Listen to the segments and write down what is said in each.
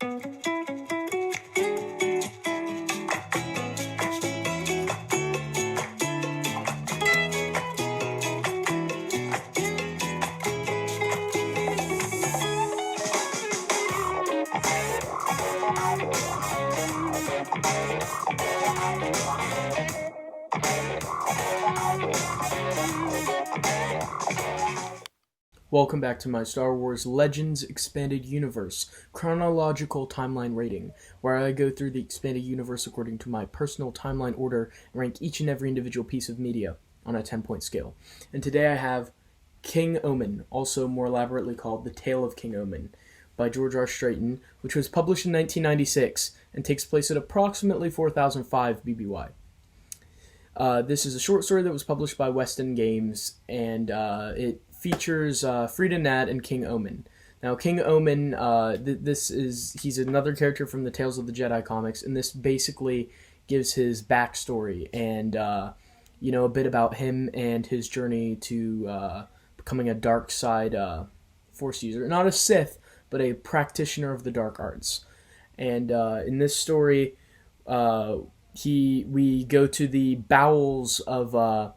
Welcome back to my Star Wars Legends Expanded Universe chronological timeline rating, where I go through the expanded universe according to my personal timeline order and rank each and every individual piece of media on a 10-point scale. And today I have King Ommin, also more elaborately called The Tale of King Ommin, by George R. Strayton, which was published in 1996 and takes place at approximately 4005 BBY. This is a short story that was published by West End Games, and it features Frida Nad and King Ommin. Now, King Ommin, he's another character from the Tales of the Jedi comics, and this basically gives his backstory and a bit about him and his journey to becoming a dark side Force user, not a Sith, but a practitioner of the dark arts. And in this story, we go to the bowels of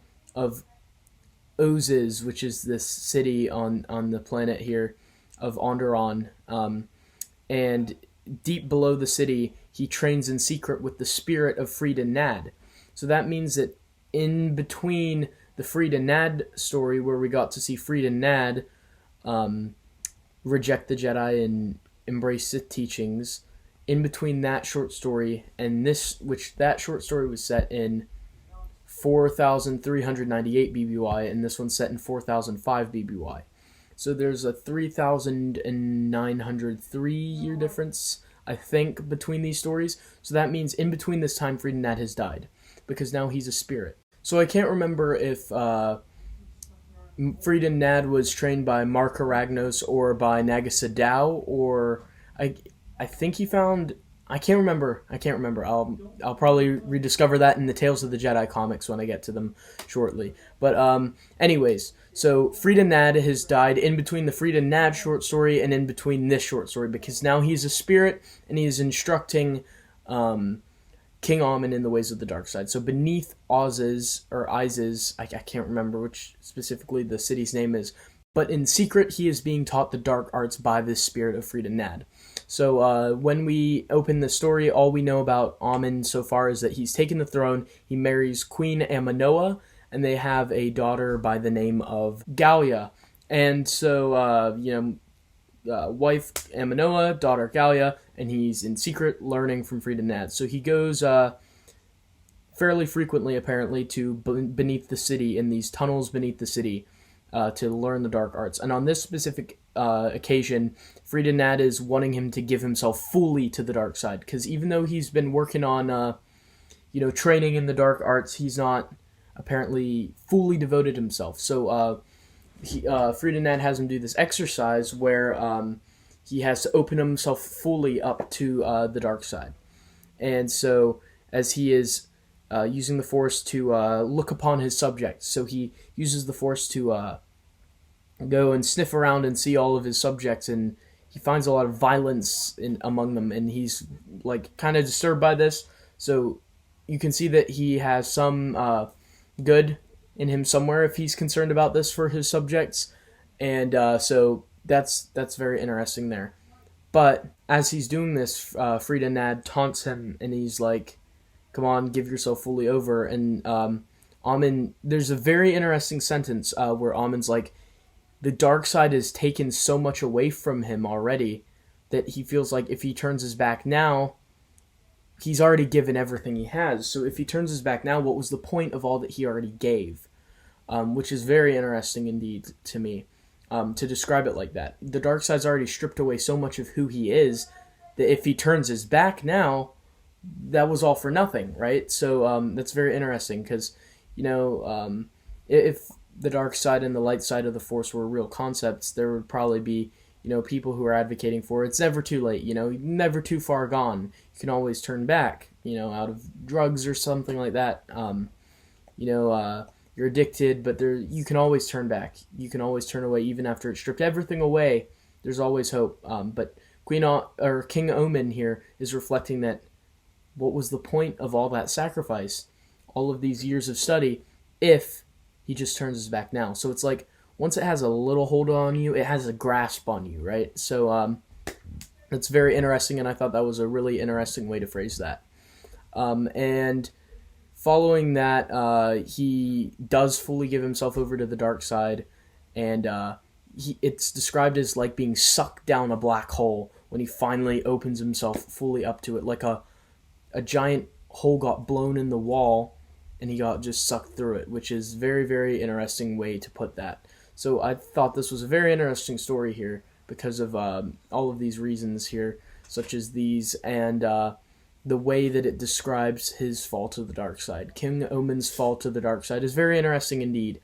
Ozes, which is this city on the planet here of Onderon, and deep below the city, he trains in secret with the spirit of Frida Nad. So that means that in between the Frida Nad story, where we got to see Frida Nad reject the Jedi and embrace Sith teachings, in between that short story and this, which that short story was set in 4,398 BBY, and this one's set in 4,005 BBY. So there's a 3,903 year difference, I think, between these stories. So that means in between this time, Frida Nad has died, because now he's a spirit. So I can't remember if Frida Nad was trained by Mark Aragnos or by Nagisa Dow, or I think he found... I can't remember. I'll probably rediscover that in the Tales of the Jedi comics when I get to them shortly. But anyways, so Frida Nad has died in between the Frida Nad short story and in between this short story, because now he's a spirit and he is instructing King Ommin in the ways of the dark side. So beneath Oz's, or Iz's, I can't remember which specifically the city's name is, but in secret he is being taught the dark arts by this spirit of Frida Nad. So when we open the story, all we know about Ommin so far is that he's taken the throne, he marries Queen Aminoa, and they have a daughter by the name of Gallia. And so, wife Aminoa, daughter Gallia, and he's in secret learning from Frida Nad. So he goes fairly frequently, apparently, to beneath the city, in these tunnels beneath the city, to learn the dark arts. And on this specific occasion, Frida Nad is wanting him to give himself fully to the dark side, because even though he's been working on training in the dark arts, he's not apparently fully devoted himself. So Frida Nad has him do this exercise where he has to open himself fully up to the dark side. And so as he is using the Force to look upon his subjects, so he uses the Force to go and sniff around and see all of his subjects, and he finds a lot of violence among them, and he's kind of disturbed by this. So you can see that he has some good in him somewhere if he's concerned about this for his subjects, and so that's very interesting there. But as he's doing this, Frida Nad taunts him, and he's like, "Come on, give yourself fully over." And Ommin, there's a very interesting sentence where Ommin's like, the dark side has taken so much away from him already that he feels like if he turns his back now, he's already given everything he has. So if he turns his back now, what was the point of all that he already gave? Which is very interesting indeed to me, to describe it like that. The dark side's already stripped away so much of who he is that if he turns his back now, that was all for nothing, right? So that's very interesting, because if the dark side and the light side of the Force were real concepts, there would probably be people who are advocating for it's never too late, never too far gone. You can always turn back, out of drugs or something like that. You're addicted, but you can always turn back. You can always turn away, even after it stripped everything away. There's always hope. But King Ommin here is reflecting that what was the point of all that sacrifice, all of these years of study, if he just turns his back now? So it's like once it has a little hold on you, it has a grasp on you, right? So it's very interesting, and I thought that was a really interesting way to phrase that. And following that, he does fully give himself over to the dark side, and it's described as like being sucked down a black hole when he finally opens himself fully up to it, like a giant hole got blown in the wall, and he got just sucked through it, which is very, very interesting way to put that. So I thought this was a very interesting story here because of all of these reasons here, such as these, and the way that it describes his fall to the dark side. King Ommin's fall to the dark side is very interesting indeed.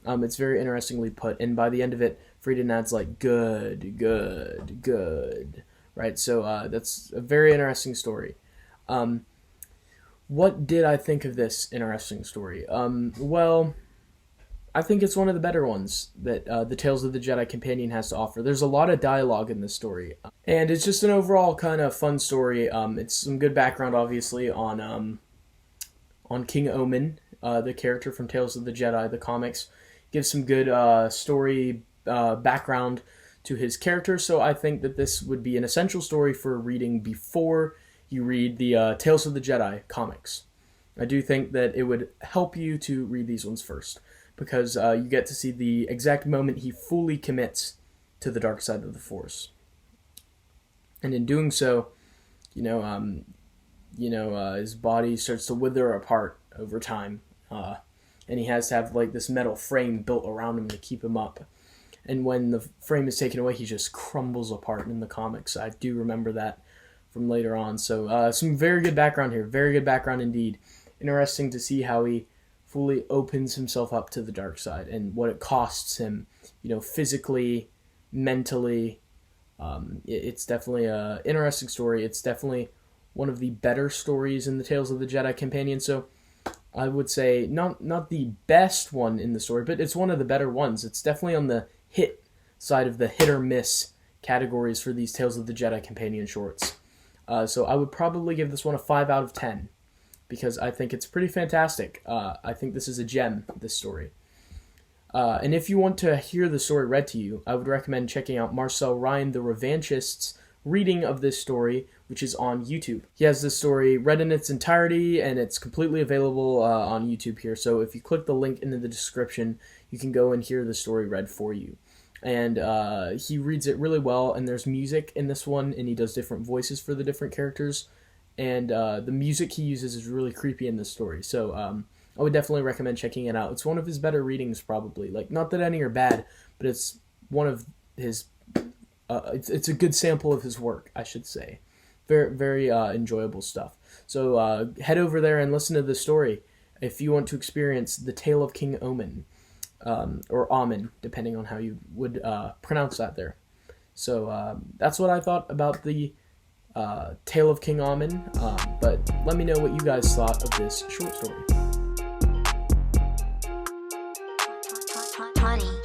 It's very interestingly put, and by the end of it, Frida Nad's like, good, good, good, right? So that's a very interesting story. What did I think of this interesting story? Well, I think it's one of the better ones that the Tales of the Jedi Companion has to offer. There's a lot of dialogue in this story, and it's just an overall kind of fun story. It's some good background, obviously, on King Ommin, the character from Tales of the Jedi, the comics. Gives some good story background to his character, so I think that this would be an essential story for reading before you read the Tales of the Jedi comics. I do think that it would help you to read these ones first, because you get to see the exact moment he fully commits to the dark side of the Force. And in doing so, his body starts to wither apart over time, and he has to have like this metal frame built around him to keep him up. And when the frame is taken away, he just crumbles apart in the comics. I do remember that from later on. So some very good background here. Very good background indeed. Interesting to see how he fully opens himself up to the dark side and what it costs him, physically, mentally. It's definitely an interesting story. It's definitely one of the better stories in the Tales of the Jedi Companion. So I would say not the best one in the story, but it's one of the better ones. It's definitely on the hit side of the hit or miss categories for these Tales of the Jedi Companion shorts. So I would probably give this one a 5 out of 10 because I think it's pretty fantastic. I think this is a gem, this story. And if you want to hear the story read to you, I would recommend checking out Marcel Ryan, the Revanchist's reading of this story, which is on YouTube. He has this story read in its entirety, and it's completely available on YouTube here. So if you click the link in the description, you can go and hear the story read for you. And he reads it really well, and there's music in this one, and he does different voices for the different characters. And the music he uses is really creepy in this story. So I would definitely recommend checking it out. It's one of his better readings, probably. Like, not that any are bad, but it's one of his... it's a good sample of his work, I should say. Very, very enjoyable stuff. So head over there and listen to the story if you want to experience the Tale of King Ommin, or Ommin, depending on how you would pronounce that there. So that's what I thought about the Tale of King Ommin, but let me know what you guys thought of this short story. Honey.